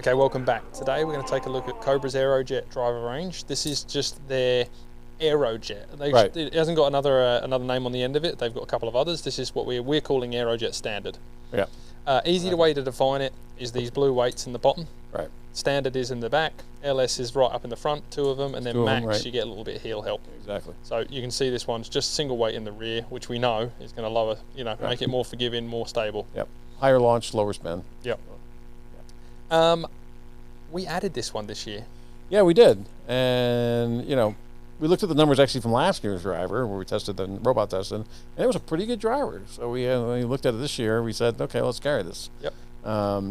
Okay, welcome back. Today we're going to take a look at Cobra's Aerojet driver range. This is just their Aerojet. Right. It hasn't got another name on the end of it. They've got a couple of others. This is what we're calling Aerojet Standard. Yeah. Easy way to define it is these blue weights in the bottom. Right. Standard is in the back. LS is right up in the front, two of them, and then Max you get a little bit of heel help. Exactly. So you can see this one's just single weight in the rear, which we know is going to lower, make it more forgiving, more stable. Yep. Higher launch, lower spin. Yep. We added this one this year. Yeah, we did. And, we looked at the numbers actually from last year's driver where we tested the robot testing, and it was a pretty good driver. So when we looked at it this year, we said, okay, let's carry this. Yep.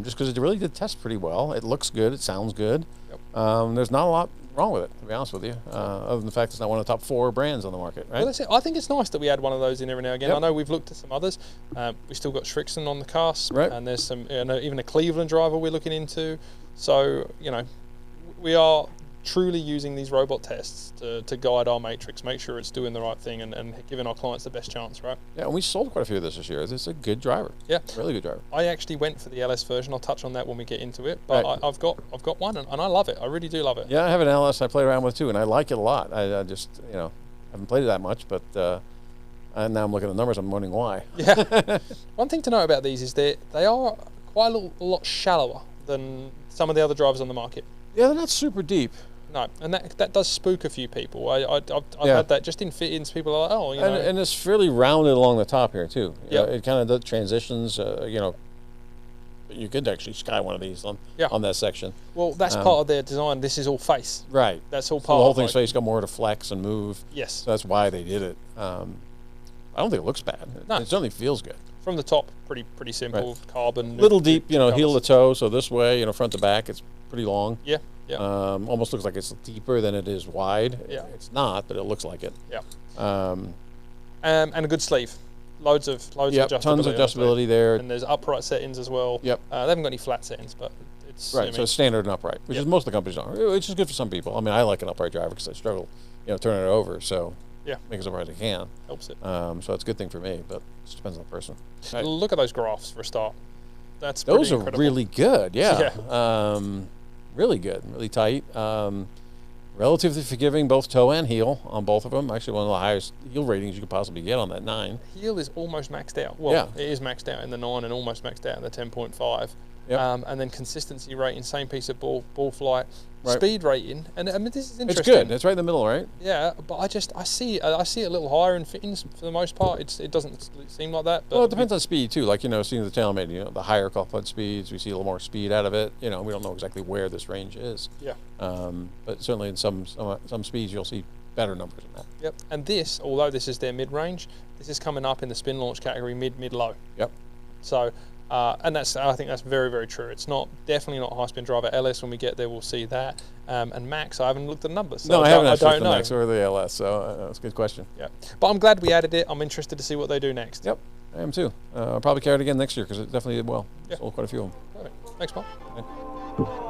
Just because it really did test pretty well. It looks good. It sounds good. Yep. There's not a lot wrong with it, to be honest with you, other than the fact it's not one of the top 4 brands on the market, right? Well, that's it. I think it's nice that we add one of those in every now and again. Yep. I know we've looked at some others. We still got Shrixon on the cast, right. And there's some, even a Cleveland driver we're looking into. So, we are truly using these robot tests to guide our matrix, make sure it's doing the right thing and giving our clients the best chance, right? Yeah, and we sold quite a few of this year. It's a good driver. Yeah. Really good driver. I actually went for the LS version. I'll touch on that when we get into it. But right. I've got one and I love it. I really do love it. Yeah, I have an LS I play around with too, and I like it a lot. I just, haven't played it that much, but and now I'm looking at the numbers, I'm wondering why. Yeah. One thing to know about these is that they are quite a lot shallower than some of the other drivers on the market. Yeah, they're not super deep. No, and that does spook a few people. I've had that just in fit-ins. People are like, oh, And it's fairly rounded along the top here too. Yeah. It kind of does transitions. You could actually sky one of these on that section. Well, that's part of their design. This is all face. Right. That's all So part. the whole of thing's face got more to flex and move. Yes. So that's why they did it. I don't think it looks bad. No. It certainly feels good. From the top, pretty simple. Right. Carbon. Little deep, heel to toe. So this way, front to back, it's pretty long. Yeah. Yeah. Almost looks like it's deeper than it is wide. Yeah. It's not, but it looks like it. Yeah. And a good sleeve. Loads of adjustability. Tons of adjustability there. And there's upright settings as well. Yep. They haven't got any flat settings, but it's right. So it's standard and upright, which is most of the companies are, which is good for some people. I mean, I like an upright driver because I struggle, turning it over. So make it as upright as I can. Helps it. So it's a good thing for me, but it just depends on the person. Right. Look at those graphs for a start. Those are incredible. really good. Yeah. Really good, really tight. Relatively forgiving, both toe and heel on both of them. Actually, one of the highest heel ratings you could possibly get on that 9. Heel is almost maxed out. Well, it is maxed out in the 9 and almost maxed out in the 10.5. Yep. And then consistency rating, same piece of ball flight. Right. Speed rating, and I mean this is interesting. It's good. It's right in the middle, right? Yeah, but I see it a little higher in fittings for the most part. It doesn't seem like that. But well, it depends on speed too. Like seeing the TaylorMade, the higher coupled speeds, we see a little more speed out of it. We don't know exactly where this range is. Yeah. But certainly in some speeds you'll see better numbers than that. Yep. And this, although this is their mid range, this is coming up in the spin launch category mid low. Yep. So. And I think that's very, very true. It's definitely not a high spin driver. LS, when we get there, we'll see that. And Max, I haven't looked at the numbers. So no, I haven't actually looked at the Max or the LS, so that's a good question. Yeah, but I'm glad we added it. I'm interested to see what they do next. Yep, I am too. I'll probably carry it again next year because it definitely did well. Yeah. Sold quite a few of them. Perfect. Thanks, Mark. Okay.